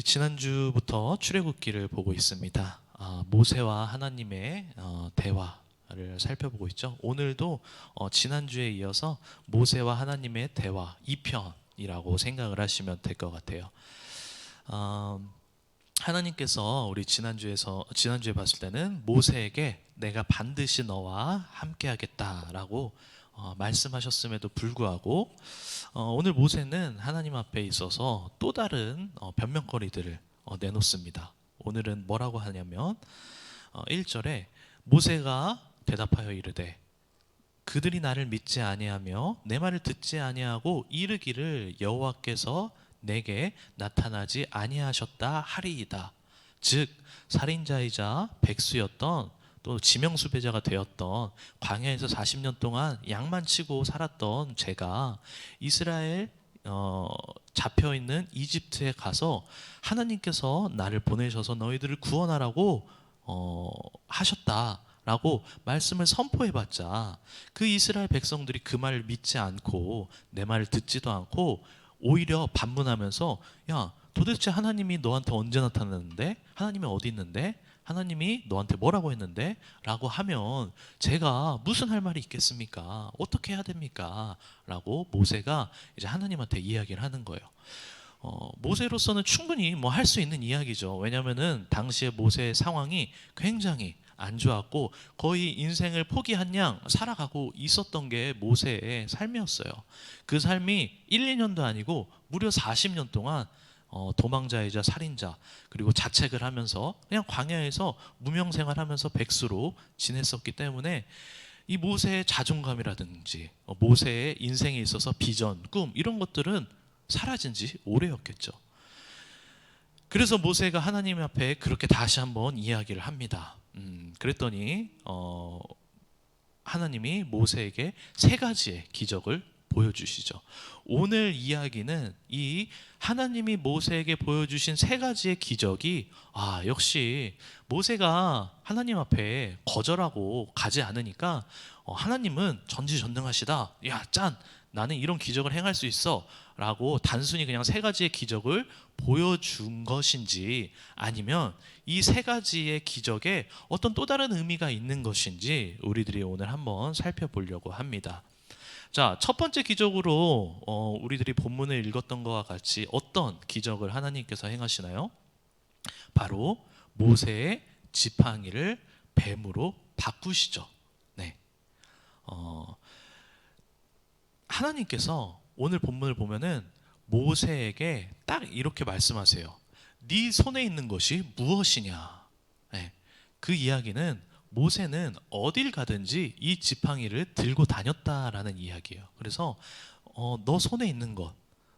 우리 지난주부터 출애굽기를 보고 있습니다. 모세와 하나님의 대화를 살펴보고 있죠. 오늘도 지난주에 이어서 모세와 하나님의 대화 2편이라고 생각을 하시면 될 것 같아요. 하나님께서 우리 지난주에 봤을 때는 모세에게 내가 반드시 너와 함께하겠다라고 말씀하셨음에도 불구하고 오늘 모세는 하나님 앞에 있어서 또 다른 변명거리들을 내놓습니다. 오늘은 뭐라고 하냐면 1절에 모세가 대답하여 이르되 그들이 나를 믿지 아니하며 내 말을 듣지 아니하고 이르기를 여호와께서 내게 나타나지 아니하셨다 하리이다. 즉 살인자이자 백수였던 또 지명수배자가 되었던 광야에서 40년 동안 양만 치고 살았던 제가 이스라엘 잡혀있는 이집트에 가서 하나님께서 나를 보내셔서 너희들을 구원하라고 하셨다라고 말씀을 선포해봤자 그 이스라엘 백성들이 그 말을 믿지 않고 내 말을 듣지도 않고 오히려 반문하면서 야 도대체 하나님이 너한테 언제 나타났는데? 하나님이 어디 있는데? 하나님이 너한테 뭐라고 했는데? 라고 하면 제가 무슨 할 말이 있겠습니까? 어떻게 해야 됩니까? 라고 모세가 이제 하나님한테 이야기를 하는 거예요. 모세로서는 충분히 뭐 할 수 있는 이야기죠. 왜냐하면은 당시에 모세의 상황이 굉장히 안 좋았고 거의 인생을 포기한 양 살아가고 있었던 게 모세의 삶이었어요. 그 삶이 1, 2년도 아니고 무려 40년 동안 도망자이자 살인자 그리고 자책을 하면서 그냥 광야에서 무명생활하면서 백수로 지냈었기 때문에 이 모세의 자존감이라든지 모세의 인생에 있어서 비전, 꿈 이런 것들은 사라진 지 오래였겠죠. 그래서 모세가 하나님 앞에 그렇게 다시 한번 이야기를 합니다. 그랬더니 하나님이 모세에게 세 가지의 기적을 보여주시죠. 오늘 이야기는 이 하나님이 모세에게 보여주신 세 가지의 기적이 역시 모세가 하나님 앞에 거절하고 가지 않으니까 하나님은 전지전능하시다. 야, 짠! 나는 이런 기적을 행할 수 있어 라고 단순히 그냥 세 가지의 기적을 보여준 것인지 아니면 이 세 가지의 기적에 어떤 또 다른 의미가 있는 것인지 우리들이 오늘 한번 살펴보려고 합니다. 자, 첫 번째 기적으로 우리들이 본문을 읽었던 것과 같이 어떤 기적을 하나님께서 행하시나요? 바로 모세의 지팡이를 뱀으로 바꾸시죠. 네. 하나님께서 오늘 본문을 보면은 모세에게 딱 이렇게 말씀하세요. 네 손에 있는 것이 무엇이냐? 네. 그 이야기는 모세는 어딜 가든지 이 지팡이를 들고 다녔다라는 이야기예요. 그래서 너 손에 있는 것,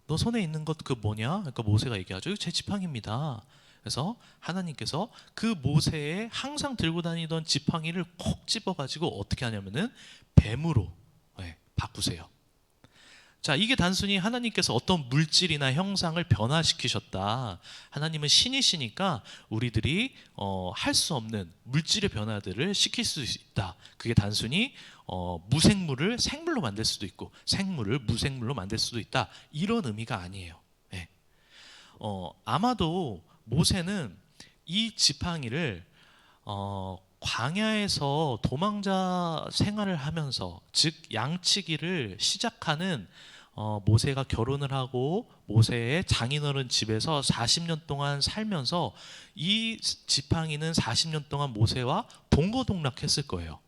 너 손에 있는 것 그 뭐냐? 그러니까 모세가 얘기하죠. 이거 제 지팡이입니다. 그래서 하나님께서 그 모세의 항상 들고 다니던 지팡이를 콕 집어가지고 어떻게 하냐면은 뱀으로 바꾸세요. 자, 이게 단순히 하나님께서 어떤 물질이나 형상을 변화시키셨다. 하나님은 신이시니까 우리들이 할 수 없는 물질의 변화들을 시킬 수 있다. 그게 단순히 무생물을 생물로 만들 수도 있고 생물을 무생물로 만들 수도 있다. 이런 의미가 아니에요. 네. 아마도 모세는 이 지팡이를 광야에서 도망자 생활을 하면서 즉 양치기를 시작하는 모세가 결혼을 하고 모세의 장인어른 집에서 40년 동안 살면서 이 지팡이는 40년 동안 모세와 동거동락했을 거예요.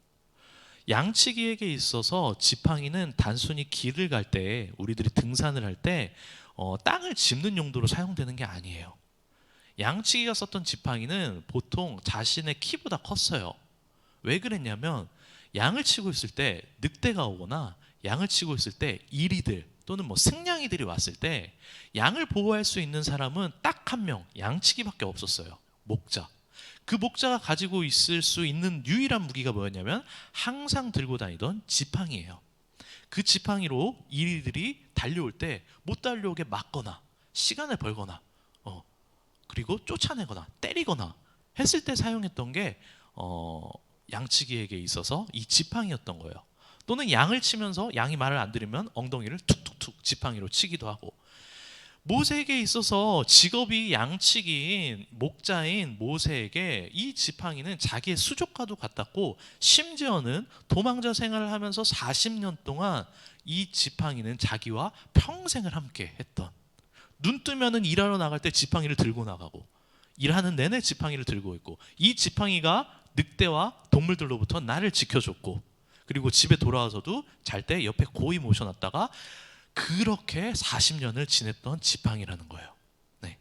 양치기에게 있어서 지팡이는 단순히 길을 갈 때 우리들이 등산을 할 때 땅을 짚는 용도로 사용되는 게 아니에요. 양치기가 썼던 지팡이는 보통 자신의 키보다 컸어요. 왜 그랬냐면 양을 치고 있을 때 늑대가 오거나 양을 치고 있을 때 이리들 또는 뭐 승냥이들이 왔을 때 양을 보호할 수 있는 사람은 딱 한 명, 양치기밖에 없었어요. 목자. 그 목자가 가지고 있을 수 있는 유일한 무기가 뭐였냐면 항상 들고 다니던 지팡이예요. 그 지팡이로 이리들이 달려올 때 못 달려오게 막거나 시간을 벌거나 그리고 쫓아내거나 때리거나 했을 때 사용했던 게 양치기에게 있어서 이 지팡이였던 거예요. 또는 양을 치면서 양이 말을 안 들으면 엉덩이를 툭툭툭 지팡이로 치기도 하고 모세에게 있어서 직업이 양치기인 목자인 모세에게 이 지팡이는 자기의 수족과도 같았고, 심지어는 도망자 생활을 하면서 40년 동안 이 지팡이는 자기와 평생을 함께 했던, 눈 뜨면은 일하러 나갈 때 지팡이를 들고 나가고, 일하는 내내 지팡이를 들고 있고, 이 지팡이가 늑대와 동물들로부터 나를 지켜줬고, 그리고 집에 돌아와서도 잘 때 옆에 고이 모셔놨다가 그렇게 40년을 지냈던 지팡이라는 거예요. 네.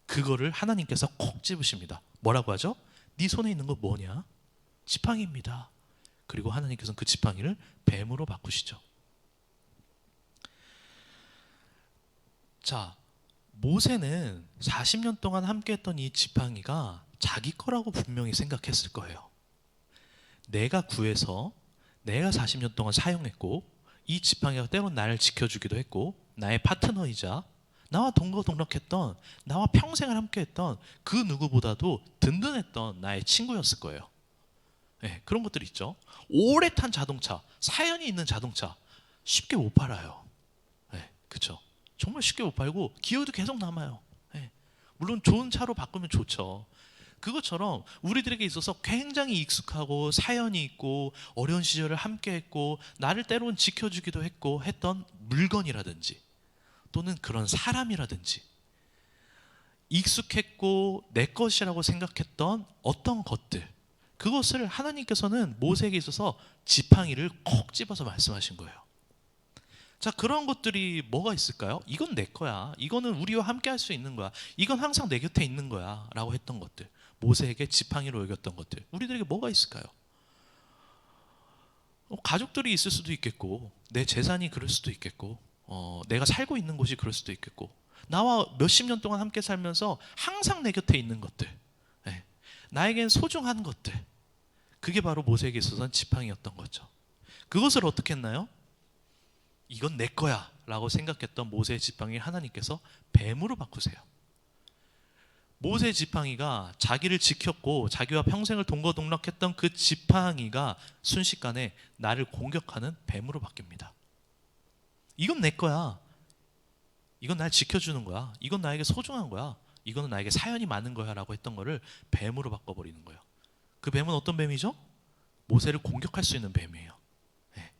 그거를 하나님께서 콕 집으십니다. 뭐라고 하죠? 네 손에 있는 거 뭐냐? 지팡이입니다. 그리고 하나님께서는 그 지팡이를 뱀으로 바꾸시죠. 자, 모세는 40년 동안 함께했던 이 지팡이가 자기 거라고 분명히 생각했을 거예요. 내가 구해서 내가 40년 동안 사용했고, 이 지팡이가 때론 나를 지켜주기도 했고, 나의 파트너이자 나와 동거동락했던, 나와 평생을 함께했던 그 누구보다도 든든했던 나의 친구였을 거예요. 네, 그런 것들 있죠. 오래 탄 자동차, 사연이 있는 자동차 쉽게 못 팔아요. 네, 그렇죠. 정말 쉽게 못 팔고 기어도 계속 남아요. 네, 물론 좋은 차로 바꾸면 좋죠. 그것처럼 우리들에게 있어서 굉장히 익숙하고 사연이 있고 어려운 시절을 함께했고 나를 때로는 지켜주기도 했고 했던 물건이라든지, 또는 그런 사람이라든지, 익숙했고 내 것이라고 생각했던 어떤 것들, 그것을 하나님께서는 모세에게 있어서 지팡이를 콕 집어서 말씀하신 거예요. 자, 그런 것들이 뭐가 있을까요? 이건 내 거야, 이거는 우리와 함께 할 수 있는 거야, 이건 항상 내 곁에 있는 거야 라고 했던 것들, 모세에게 지팡이로 여겼던 것들, 우리들에게 뭐가 있을까요? 가족들이 있을 수도 있겠고, 내 재산이 그럴 수도 있겠고, 내가 살고 있는 곳이 그럴 수도 있겠고, 나와 몇십 년 동안 함께 살면서 항상 내 곁에 있는 것들, 네, 나에겐 소중한 것들, 그게 바로 모세에게 있어서는 지팡이였던 거죠. 그것을 어떻게 했나요? 이건 내 거야 라고 생각했던 모세의 지팡이를 하나님께서 뱀으로 바꾸세요. 모세의 지팡이가 자기를 지켰고 자기와 평생을 동거동락했던 그 지팡이가 순식간에 나를 공격하는 뱀으로 바뀝니다. 이건 내 거야, 이건 날 지켜주는 거야, 이건 나에게 소중한 거야, 이거는 나에게 사연이 많은 거야 라고 했던 거를 뱀으로 바꿔버리는 거예요. 그 뱀은 어떤 뱀이죠? 모세를 공격할 수 있는 뱀이에요. 네.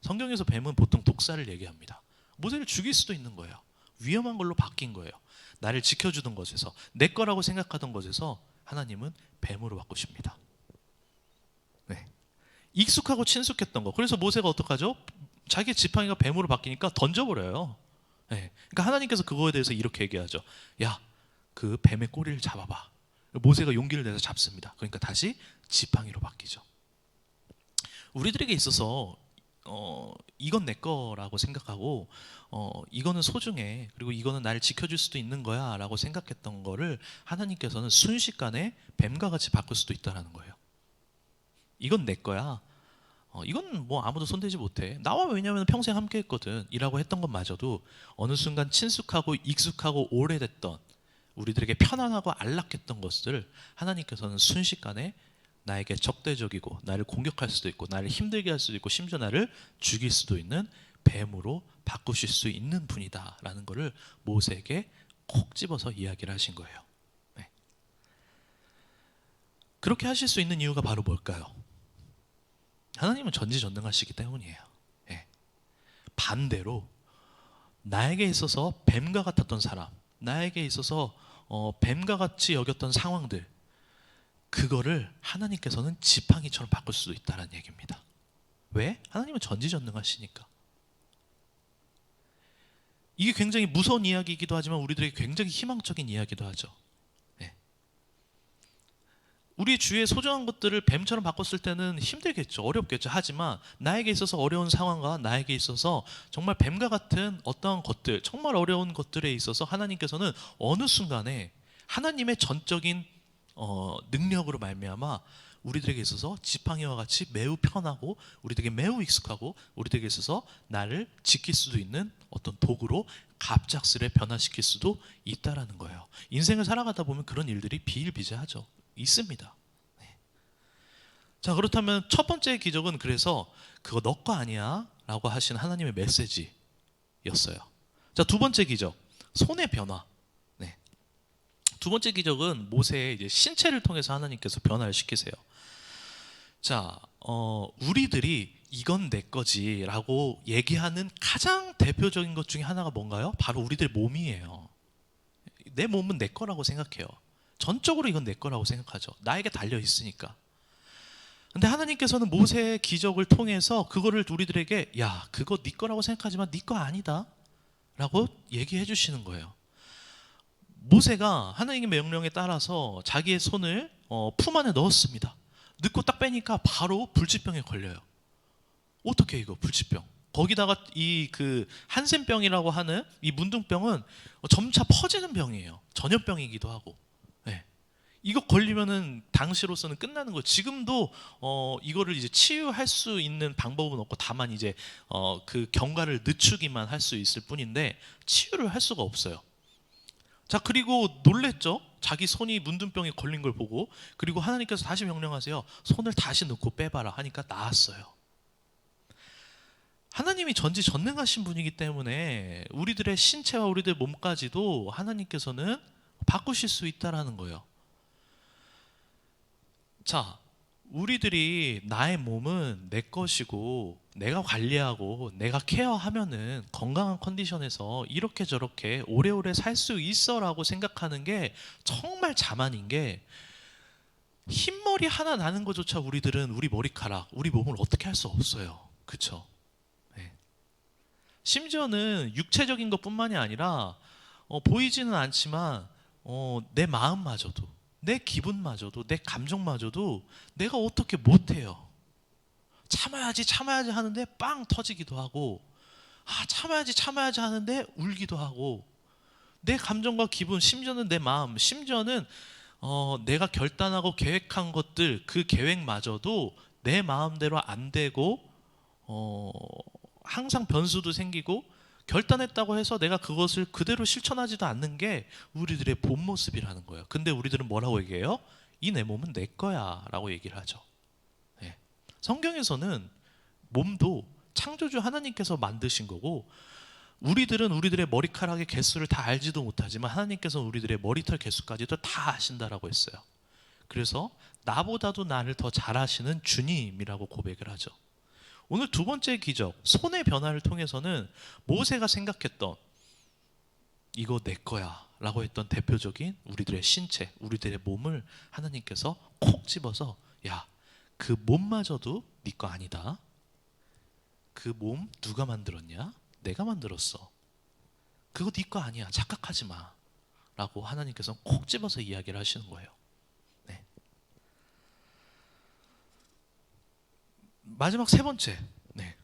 성경에서 뱀은 보통 독사를 얘기합니다. 모세를 죽일 수도 있는 거예요. 위험한 걸로 바뀐 거예요. 나를 지켜주던 것에서, 내 거라고 생각하던 것에서 하나님은 뱀으로 바꾸십니다. 네. 익숙하고 친숙했던 거, 그래서 모세가 어떡하죠? 자기 지팡이가 뱀으로 바뀌니까 던져버려요. 네. 그러니까 하나님께서 그거에 대해서 이렇게 얘기하죠. 야, 그 뱀의 꼬리를 잡아봐. 모세가 용기를 내서 잡습니다. 그러니까 다시 지팡이로 바뀌죠. 우리들에게 있어서 이건 내 거라고 생각하고, 이거는 소중해, 그리고 이거는 나를 지켜줄 수도 있는 거야 라고 생각했던 거를 하나님께서는 순식간에 뱀과 같이 바꿀 수도 있다는 거예요. 이건 내 거야, 이건 뭐 아무도 손대지 못해, 나와 왜냐하면 평생 함께 했거든 이라고 했던 것마저도 어느 순간 친숙하고 익숙하고 오래됐던, 우리들에게 편안하고 안락했던 것들을 하나님께서는 순식간에 나에게 적대적이고 나를 공격할 수도 있고 나를 힘들게 할 수도 있고 심지어 나를 죽일 수도 있는 뱀으로 바꾸실 수 있는 분이다 라는 것을 모세에게 콕 집어서 이야기를 하신 거예요. 네. 그렇게 하실 수 있는 이유가 바로 뭘까요? 하나님은 전지전능하시기 때문이에요. 네. 반대로 나에게 있어서 뱀과 같았던 사람, 나에게 있어서 뱀과 같이 여겼던 상황들, 그거를 하나님께서는 지팡이처럼 바꿀 수도 있다는 얘기입니다. 왜? 하나님은 전지전능하시니까. 이게 굉장히 무서운 이야기이기도 하지만 우리들에게 굉장히 희망적인 이야기도 하죠. 네. 우리 주위의 소중한 것들을 뱀처럼 바꿨을 때는 힘들겠죠, 어렵겠죠. 하지만 나에게 있어서 어려운 상황과 나에게 있어서 정말 뱀과 같은 어떠한 것들, 정말 어려운 것들에 있어서 하나님께서는 어느 순간에 하나님의 전적인 능력으로 말미암아 우리들에게 있어서 지팡이와 같이 매우 편하고 우리들에게 매우 익숙하고 우리들에게 있어서 나를 지킬 수도 있는 어떤 도구로 갑작스레 변화시킬 수도 있다라는 거예요. 인생을 살아가다 보면 그런 일들이 비일비재하죠. 있습니다. 네. 자, 그렇다면 첫 번째 기적은 그래서 그거 너 거 아니야 라고 하신 하나님의 메시지였어요. 자, 두 번째 기적, 손의 변화. 네. 두 번째 기적은 모세의 이제 신체를 통해서 하나님께서 변화를 시키세요. 자, 우리들이 이건 내 거지라고 얘기하는 가장 대표적인 것 중에 하나가 뭔가요? 바로 우리들 몸이에요. 내 몸은 내 거라고 생각해요. 전적으로 이건 내 거라고 생각하죠. 나에게 달려 있으니까. 근데 하나님께서는 모세의 기적을 통해서 그거를 우리들에게 야, 그거 네 거라고 생각하지만 네 거 아니다 라고 얘기해 주시는 거예요. 모세가 하나님의 명령에 따라서 자기의 손을 품 안에 넣었습니다. 넣고 딱 빼니까 바로 불치병에 걸려요. 어떻게 이거 불치병? 거기다가 이 그 한센병이라고 하는 이 문둥병은 점차 퍼지는 병이에요. 전염병이기도 하고. 네. 이거 걸리면은 당시로서는 끝나는 거예요. 지금도 이거를 이제 치유할 수 있는 방법은 없고 다만 이제 그 경과를 늦추기만 할 수 있을 뿐인데 치유를 할 수가 없어요. 자, 그리고 놀랬죠. 자기 손이 문둥병에 걸린 걸 보고. 그리고 하나님께서 다시 명령하세요. 손을 다시 넣고 빼봐라 하니까 나았어요. 하나님이 전지전능하신 분이기 때문에 우리들의 신체와 우리들의 몸까지도 하나님께서는 바꾸실 수 있다라는 거예요. 자, 우리들이 나의 몸은 내 것이고 내가 관리하고 내가 케어하면은 건강한 컨디션에서 이렇게 저렇게 오래오래 살 수 있어라고 생각하는 게 정말 자만인 게, 흰머리 하나 나는 것조차 우리들은 우리 머리카락, 우리 몸을 어떻게 할 수 없어요. 그렇죠? 네. 심지어는 육체적인 것뿐만이 아니라 보이지는 않지만 내 마음마저도, 내 기분마저도, 내 감정마저도 내가 어떻게 못해요. 참아야지 참아야지 하는데 빵 터지기도 하고, 참아야지 하는데 울기도 하고, 내 감정과 기분, 심지어는 내 마음, 심지어는 내가 결단하고 계획한 것들, 그 계획마저도 내 마음대로 안 되고 항상 변수도 생기고, 결단했다고 해서 내가 그것을 그대로 실천하지도 않는 게 우리들의 본 모습이라는 거예요. 근데 우리들은 뭐라고 얘기해요? 이 내 몸은 내 거야 라고 얘기를 하죠. 네. 성경에서는 몸도 창조주 하나님께서 만드신 거고, 우리들은 우리들의 머리카락의 개수를 다 알지도 못하지만 하나님께서는 우리들의 머리털 개수까지도 다 아신다라고 했어요. 그래서 나보다도 나를 더 잘 아시는 주님이라고 고백을 하죠. 오늘 두 번째 기적, 손의 변화를 통해서는 모세가 생각했던 이거 내 거야 라고 했던 대표적인 우리들의 신체, 우리들의 몸을 하나님께서 콕 집어서 야, 그 몸마저도 네 거 아니다. 그 몸 누가 만들었냐? 내가 만들었어. 그거 네 거 아니야. 착각하지 마 라고 하나님께서 콕 집어서 이야기를 하시는 거예요. 네. 마지막 세 번째, 네.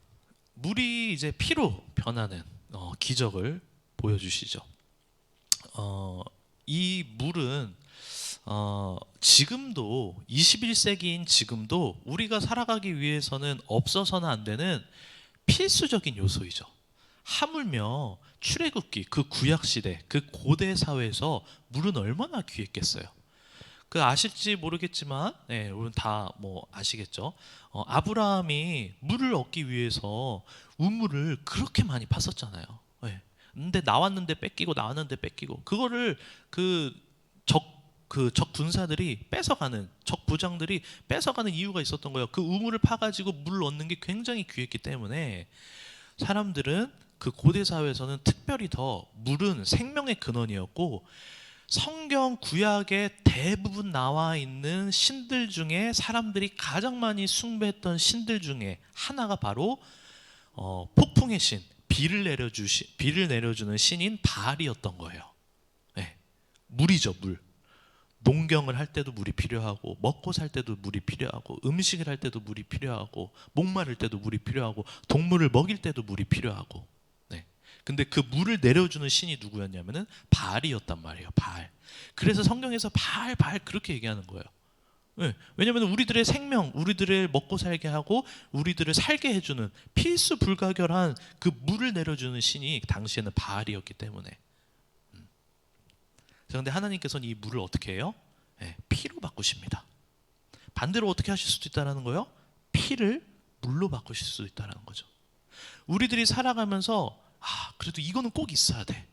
물이 이제 피로 변하는 기적을 보여주시죠. 이 물은 지금도 21세기인 지금도 우리가 살아가기 위해서는 없어서는 안 되는 필수적인 요소이죠. 하물며 출애굽기, 그 구약시대, 그 고대 사회에서 물은 얼마나 귀했겠어요. 그 아실지 모르겠지만, 네, 우리는 다 뭐 아시겠죠. 아브라함이 물을 얻기 위해서 우물을 그렇게 많이 팠었잖아요. 네. 근데 나왔는데 뺏기고 나왔는데 뺏기고, 그거를 적 군사들이 뺏어가는, 적 부장들이 뺏어가는 이유가 있었던 거예요. 그 우물을 파가지고 물을 얻는 게 굉장히 귀했기 때문에 사람들은 그 고대 사회에서는 특별히 더 물은 생명의 근원이었고, 성경 구약에 대부분 나와 있는 신들 중에 사람들이 가장 많이 숭배했던 신들 중에 하나가 바로 폭풍의 신, 비를 내려주는 신인 바알이었던 거예요. 네. 물이죠, 물. 농경을 할 때도 물이 필요하고, 먹고 살 때도 물이 필요하고, 음식을 할 때도 물이 필요하고, 목마를 때도 물이 필요하고, 동물을 먹일 때도 물이 필요하고. 네. 근데 그 물을 내려주는 신이 누구였냐면은 바알이었단 말이에요. 바알. 그래서 성경에서 바알 그렇게 얘기하는 거예요. 네. 왜냐하면 우리들의 생명, 우리들을 먹고 살게 하고 우리들을 살게 해주는 필수 불가결한 그 물을 내려주는 신이 당시에는 바알이었기 때문에. 그런데 하나님께서는 이 물을 어떻게 해요? 네, 피로 바꾸십니다. 반대로 어떻게 하실 수도 있다는 거예요? 피를 물로 바꾸실 수도 있다는 거죠. 우리들이 살아가면서 그래도 이거는 꼭 있어야 돼.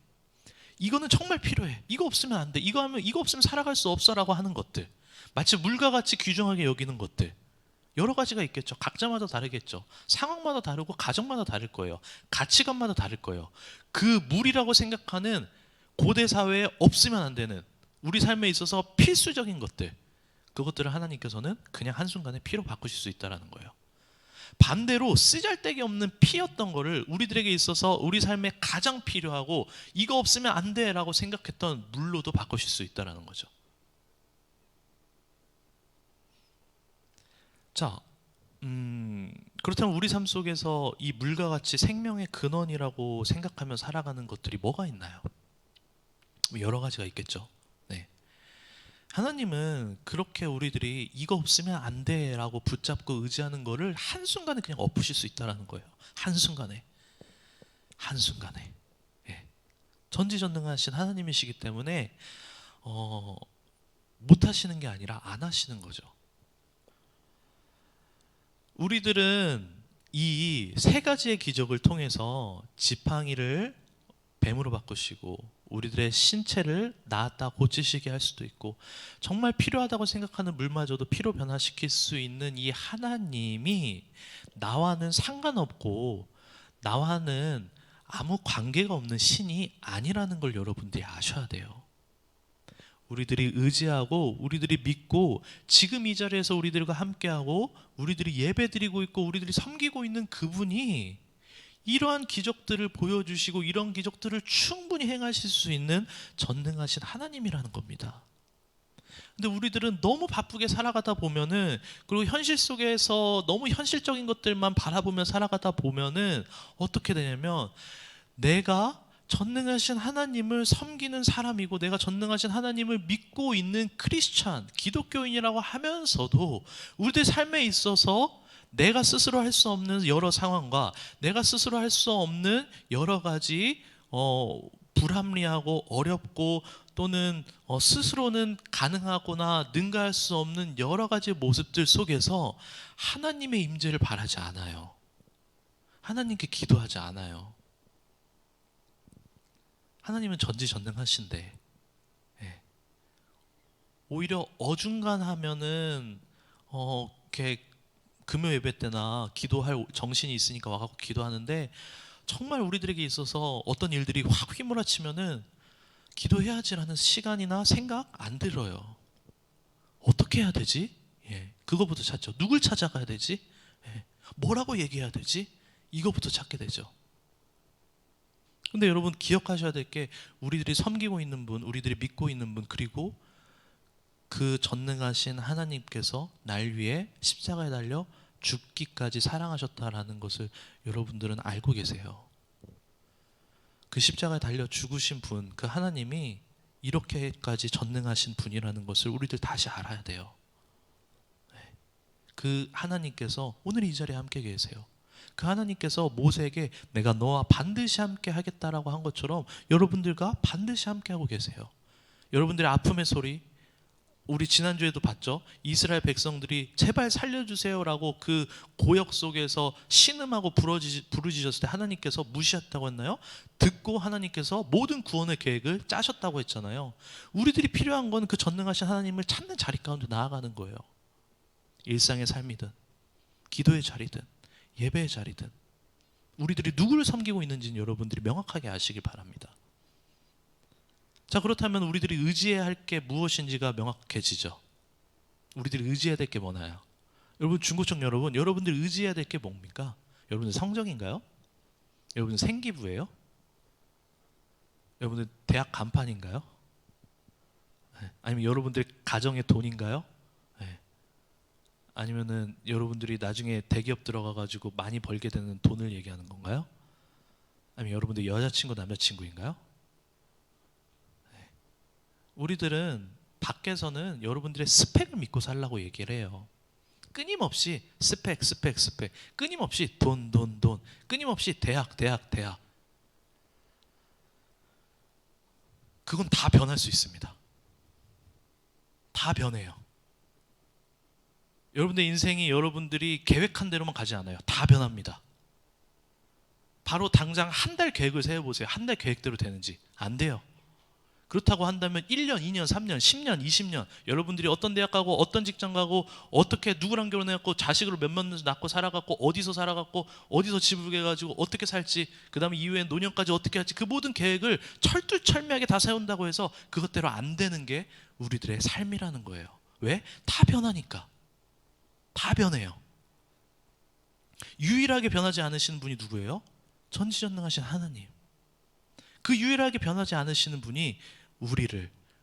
이거는 정말 필요해. 이거 없으면 안 돼. 이거 하면 이거 없으면 살아갈 수 없어라고 하는 것들. 마치 물과 같이 귀중하게 여기는 것들. 여러 가지가 있겠죠. 각자마다 다르겠죠. 상황마다 다르고 가정마다 다를 거예요. 가치관마다 다를 거예요. 그 물이라고 생각하는 고대 사회에 없으면 안 되는 우리 삶에 있어서 필수적인 것들. 그것들을 하나님께서는 그냥 한순간에 피로 바꾸실 수 있다는 거예요. 반대로 쓰잘데기 없는 피였던 거를 우리들에게 있어서 우리 삶에 가장 필요하고 이거 없으면 안 돼라고 생각했던 물로도 바꾸실 수 있다는 거죠. 자, 그렇다면 우리 삶 속에서 이 물과 같이 생명의 근원이라고 생각하며 살아가는 것들이 뭐가 있나요? 여러 가지가 있겠죠. 네. 하나님은 그렇게 우리들이 이거 없으면 안 돼라고 붙잡고 의지하는 거를 한순간에 그냥 엎으실 수 있다는 거예요. 한순간에. 예. 전지전능하신 하나님이시기 때문에 못 하시는 게 아니라 안 하시는 거죠. 우리들은 이 세 가지의 기적을 통해서 지팡이를 뱀으로 바꾸시고 우리들의 신체를 나았다 고치시게 할 수도 있고 정말 필요하다고 생각하는 물마저도 피로 변화시킬 수 있는 이 하나님이 나와는 상관없고 나와는 아무 관계가 없는 신이 아니라는 걸 여러분들이 아셔야 돼요. 우리들이 의지하고 우리들이 믿고 지금 이 자리에서 우리들과 함께하고 우리들이 예배드리고 있고 우리들이 섬기고 있는 그분이 이러한 기적들을 보여주시고 이런 기적들을 충분히 행하실 수 있는 전능하신 하나님이라는 겁니다. 근데 우리들은 너무 바쁘게 살아가다 보면은 그리고 현실 속에서 너무 현실적인 것들만 바라보며 살아가다 보면은 어떻게 되냐면 내가 전능하신 하나님을 섬기는 사람이고 내가 전능하신 하나님을 믿고 있는 크리스찬, 기독교인이라고 하면서도 우리들 삶에 있어서 내가 스스로 할 수 없는 여러 상황과 내가 스스로 할 수 없는 여러 가지 불합리하고 어렵고 또는 스스로는 가능하거나 능가할 수 없는 여러 가지 모습들 속에서 하나님의 임재를 바라지 않아요. 하나님께 기도하지 않아요. 하나님은 전지전능하신데 오히려 어중간하면은 이렇게 금요 예배 때나 기도할 정신이 있으니까 와갖고 기도하는데 정말 우리들에게 있어서 어떤 일들이 확 휘몰아치면은 기도해야지라는 시간이나 생각 안 들어요. 어떻게 해야 되지? 그거부터 찾죠. 누굴 찾아가야 되지? 뭐라고 얘기해야 되지? 이거부터 찾게 되죠. 근데 여러분 기억하셔야 될 게 우리들이 섬기고 있는 분, 우리들이 믿고 있는 분, 그리고 그 전능하신 하나님께서 날 위해 십자가에 달려 죽기까지 사랑하셨다라는 것을 여러분들은 알고 계세요. 그 십자가에 달려 죽으신 분, 그 하나님이 이렇게까지 전능하신 분이라는 것을 우리들 다시 알아야 돼요. 그 하나님께서 오늘 이 자리에 함께 계세요. 그 하나님께서 모세에게 내가 너와 반드시 함께 하겠다라고 한 것처럼 여러분들과 반드시 함께 하고 계세요. 여러분들의 아픔의 소리, 우리 지난주에도 봤죠. 이스라엘 백성들이 제발 살려주세요라고 그 고역 속에서 신음하고 부르짖었을 때 하나님께서 무시했다고 했나요? 듣고 하나님께서 모든 구원의 계획을 짜셨다고 했잖아요. 우리들이 필요한 건 그 전능하신 하나님을 찾는 자리 가운데 나아가는 거예요. 일상의 삶이든 기도의 자리든 예배의 자리든 우리들이 누구를 섬기고 있는지는 여러분들이 명확하게 아시길 바랍니다. 자, 그렇다면 우리들이 의지해야 할 게 무엇인지가 명확해지죠. 우리들이 의지해야 될 게 뭐나요? 여러분, 중고청 여러분, 여러분들이 의지해야 될 게 뭡니까? 여러분들 성적인가요? 여러분들 생기부예요? 여러분들 대학 간판인가요? 아니면 여러분들 가정의 돈인가요? 아니면은 여러분들이 나중에 대기업 들어가가지고 많이 벌게 되는 돈을 얘기하는 건가요? 아니면 여러분들 여자친구, 남자친구인가요? 우리들은 밖에서는 여러분들의 스펙을 믿고 살라고 얘기를 해요. 끊임없이 스펙, 끊임없이 돈, 끊임없이 대학. 그건 다 변할 수 있습니다. 다 변해요. 여러분들 인생이 여러분들이 계획한 대로만 가지 않아요. 다 변합니다. 바로 당장 한 달 계획을 세워보세요. 한 달 계획대로 되는지. 안 돼요. 그렇다고 한다면 1년, 2년, 3년, 10년, 20년 여러분들이 어떤 대학 가고 어떤 직장 가고 어떻게 누구랑 결혼해갖고 자식으로 몇몇 낳고 살아갖고 어디서 살아갖고 어디서 집을 구해가지고 어떻게 살지, 그 다음에 이후에 노년까지 어떻게 할지, 그 모든 계획을 철두철미하게 다 세운다고 해서 그것대로 안 되는 게 우리들의 삶이라는 거예요. 왜? 다 변하니까. 다 변해요. 유일하게 변하지 않으시는 분이 누구예요? 전지전능하신 하나님. 그 유일하게 변하지 않으시는 분이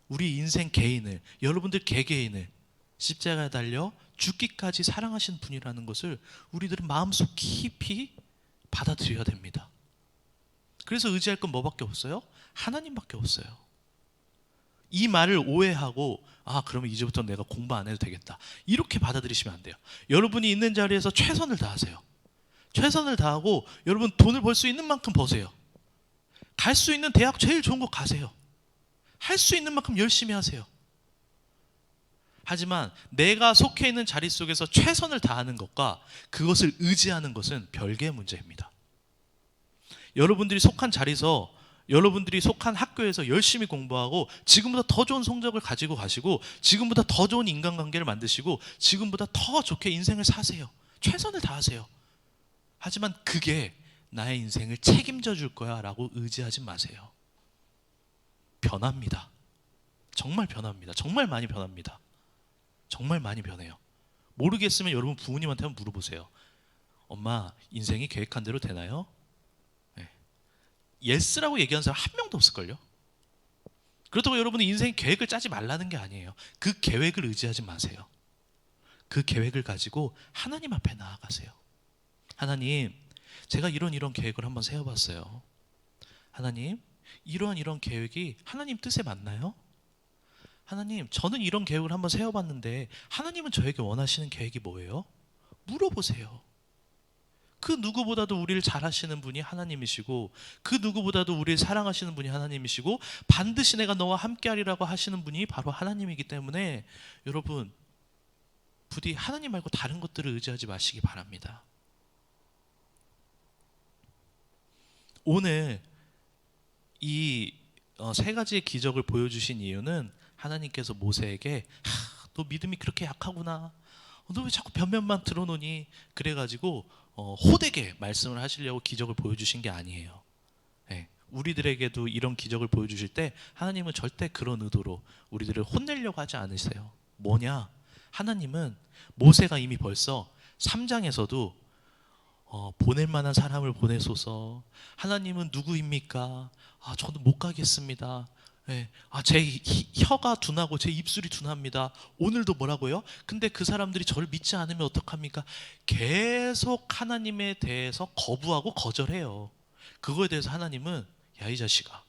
우리 인생 개인을, 여러분들 개개인을 십자가에 달려 죽기까지 사랑하신 분이라는 것을 우리들은 마음속 깊이 받아들여야 됩니다. 그래서 의지할 건 뭐밖에 없어요? 하나님밖에 없어요. 이 말을 오해하고 그러면 이제부터 내가 공부 안 해도 되겠다, 이렇게 받아들이시면 안 돼요. 여러분이 있는 자리에서 최선을 다하세요. 최선을 다하고 여러분 돈을 벌 수 있는 만큼 버세요. 갈 수 있는 대학 제일 좋은 곳 가세요. 할 수 있는 만큼 열심히 하세요. 하지만 내가 속해 있는 자리 속에서 최선을 다하는 것과 그것을 의지하는 것은 별개의 문제입니다. 여러분들이 속한 자리에서, 여러분들이 속한 학교에서 열심히 공부하고 지금보다 더 좋은 성적을 가지고 가시고 지금보다 더 좋은 인간관계를 만드시고 지금보다 더 좋게 인생을 사세요. 최선을 다하세요. 하지만 그게 나의 인생을 책임져 줄 거야 라고 의지하지 마세요. 변합니다. 정말 변합니다. 정말 많이 변합니다. 정말 많이 변해요. 모르겠으면 여러분 부모님한테 한번 물어보세요. 엄마, 인생이 계획한 대로 되나요? 네. 예스라고 얘기하는 사람 한 명도 없을걸요. 그렇다고 여러분이 인생 계획을 짜지 말라는 게 아니에요. 그 계획을 의지하지 마세요. 그 계획을 가지고 하나님 앞에 나아가세요. 하나님, 제가 이런 계획을 한번 세워봤어요. 하나님, 이런 계획이 하나님 뜻에 맞나요? 하나님, 저는 이런 계획을 한번 세워봤는데 하나님은 저에게 원하시는 계획이 뭐예요? 물어보세요. 그 누구보다도 우리를 잘 하시는 분이 하나님이시고 그 누구보다도 우리를 사랑하시는 분이 하나님이시고 반드시 내가 너와 함께하리라고 하시는 분이 바로 하나님이기 때문에 여러분, 부디 하나님 말고 다른 것들을 의지하지 마시기 바랍니다. 오늘 이 세 가지의 기적을 보여주신 이유는 하나님께서 모세에게 너 믿음이 그렇게 약하구나, 너 왜 자꾸 변명만 들어놓니, 그래가지고 호되게 말씀을 하시려고 기적을 보여주신 게 아니에요. 네. 우리들에게도 이런 기적을 보여주실 때 하나님은 절대 그런 의도로 우리들을 혼내려고 하지 않으세요. 뭐냐? 하나님은 모세가 이미 벌써 3장에서도 보낼 만한 사람을 보내소서, 하나님은 누구입니까? 저는 못 가겠습니다. 네. 제 혀가 둔하고 제 입술이 둔합니다. 오늘도 뭐라고요? 근데 그 사람들이 저를 믿지 않으면 어떡합니까? 계속 하나님에 대해서 거부하고 거절해요. 그거에 대해서 하나님은 야, 이 자식아,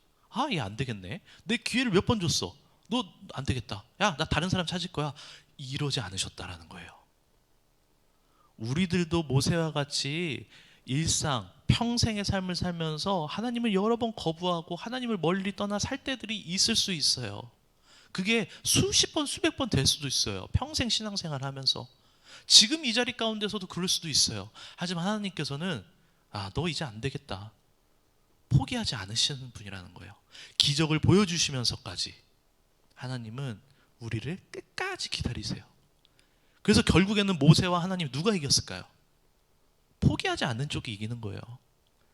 얘 안 되겠네, 내 기회를 몇 번 줬어, 너 안 되겠다, 야, 나 다른 사람 찾을 거야, 이러지 않으셨다라는 거예요. 우리들도 모세와 같이 일상 평생의 삶을 살면서 하나님을 여러 번 거부하고 하나님을 멀리 떠나 살 때들이 있을 수 있어요. 그게 수십 번 수백 번 될 수도 있어요. 평생 신앙생활을 하면서 지금 이 자리 가운데서도 그럴 수도 있어요. 하지만 하나님께서는 너 이제 안 되겠다, 포기하지 않으시는 분이라는 거예요. 기적을 보여주시면서까지 하나님은 우리를 끝까지 기다리세요. 그래서 결국에는 모세와 하나님 누가 이겼을까요? 포기하지 않는 쪽이 이기는 거예요.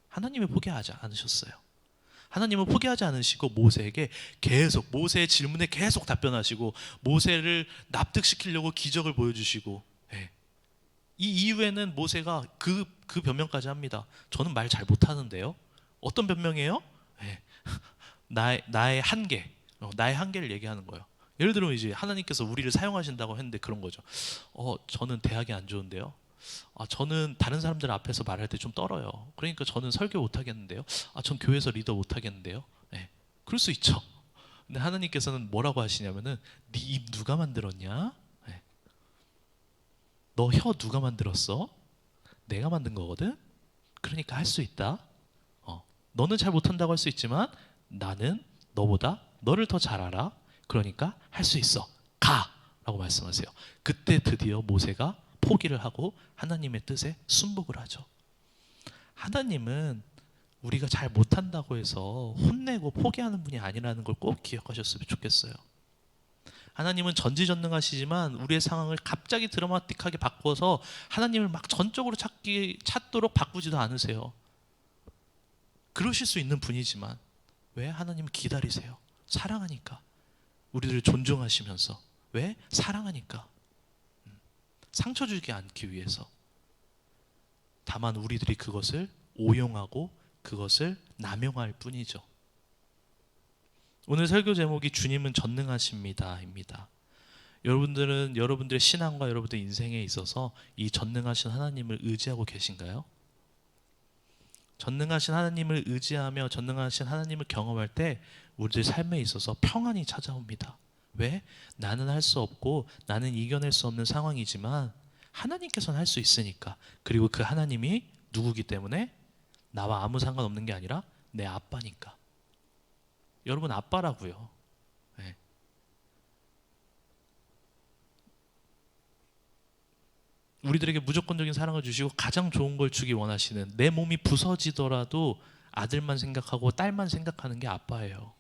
하나님이 포기하지 않으셨어요. 하나님은 포기하지 않으시고 모세에게 계속, 모세의 질문에 계속 답변하시고 모세를 납득시키려고 기적을 보여주시고, 이 이후에는 모세가 그 변명까지 합니다. 저는 말 잘 못하는데요. 어떤 변명이에요? 나의 한계, 나의 한계를 얘기하는 거예요. 예를 들면 이제 하나님께서 우리를 사용하신다고 했는데 그런 거죠. 저는 대학이 안 좋은데요. 저는 다른 사람들 앞에서 말할 때 좀 떨어요. 그러니까 저는 설교 못 하겠는데요. 전 교회에서 리더 못 하겠는데요. 그럴 수 있죠. 근데 하나님께서는 뭐라고 하시냐면은 네 입 누가 만들었냐? 너 혀 누가 만들었어? 내가 만든 거거든. 그러니까 할 수 있다. 너는 잘 못한다고 할 수 있지만 나는 너보다 너를 더 잘 알아. 그러니까 할 수 있어. 가! 라고 말씀하세요. 그때 드디어 모세가 포기를 하고 하나님의 뜻에 순복을 하죠. 하나님은 우리가 잘 못한다고 해서 혼내고 포기하는 분이 아니라는 걸 꼭 기억하셨으면 좋겠어요. 하나님은 전지전능하시지만 우리의 상황을 갑자기 드라마틱하게 바꿔서 하나님을 막 전적으로 찾도록 바꾸지도 않으세요. 그러실 수 있는 분이지만 왜? 하나님은 기다리세요. 사랑하니까. 우리들을 존중하시면서. 왜? 사랑하니까. 상처 주지 않기 위해서. 다만 우리들이 그것을 오용하고 그것을 남용할 뿐이죠. 오늘 설교 제목이 주님은 전능하십니다 입니다. 여러분들은 여러분들의 신앙과 여러분들의 인생에 있어서 이 전능하신 하나님을 의지하고 계신가요? 전능하신 하나님을 의지하며 전능하신 하나님을 경험할 때 우리들 삶에 있어서 평안이 찾아옵니다. 왜? 나는 할 수 없고 나는 이겨낼 수 없는 상황이지만 하나님께서는 할 수 있으니까. 그리고 그 하나님이 누구기 때문에? 나와 아무 상관없는 게 아니라 내 아빠니까. 여러분 아빠라고요. 네. 우리들에게 무조건적인 사랑을 주시고 가장 좋은 걸 주기 원하시는, 내 몸이 부서지더라도 아들만 생각하고 딸만 생각하는 게 아빠예요.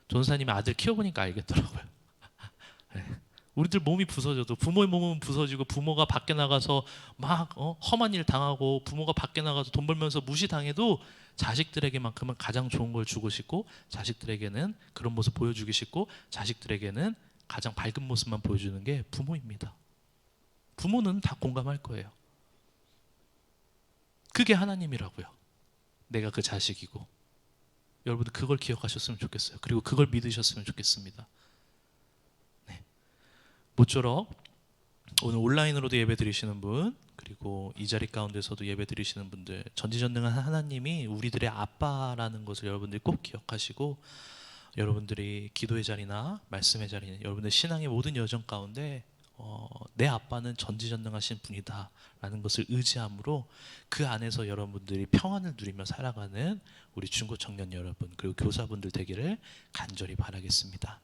전사님이 아들 키워보니까 알겠더라고요. 네. 우리들 몸이 부서져도, 부모의 몸은 부서지고 부모가 밖에 나가서 막 험한 일 당하고 부모가 밖에 나가서 돈 벌면서 무시당해도 자식들에게만큼은 가장 좋은 걸 주고 싶고, 자식들에게는 그런 모습 보여주기 싶고, 자식들에게는 가장 밝은 모습만 보여주는 게 부모입니다. 부모는 다 공감할 거예요. 그게 하나님이라고요. 내가 그 자식이고. 여러분들 그걸 기억하셨으면 좋겠어요. 그리고 그걸 믿으셨으면 좋겠습니다. 네. 모쪼록 오늘 온라인으로도 예배 드리시는 분, 그리고 이 자리 가운데서도 예배 드리시는 분들, 전지전능한 하나님이 우리들의 아빠라는 것을 여러분들이 꼭 기억하시고, 여러분들이 기도의 자리나 말씀의 자리, 여러분들 신앙의 모든 여정 가운데 내 아빠는 전지전능하신 분이다 라는 것을 의지함으로 그 안에서 여러분들이 평안을 누리며 살아가는 우리 중고청년 여러분, 그리고 교사분들 되기를 간절히 바라겠습니다.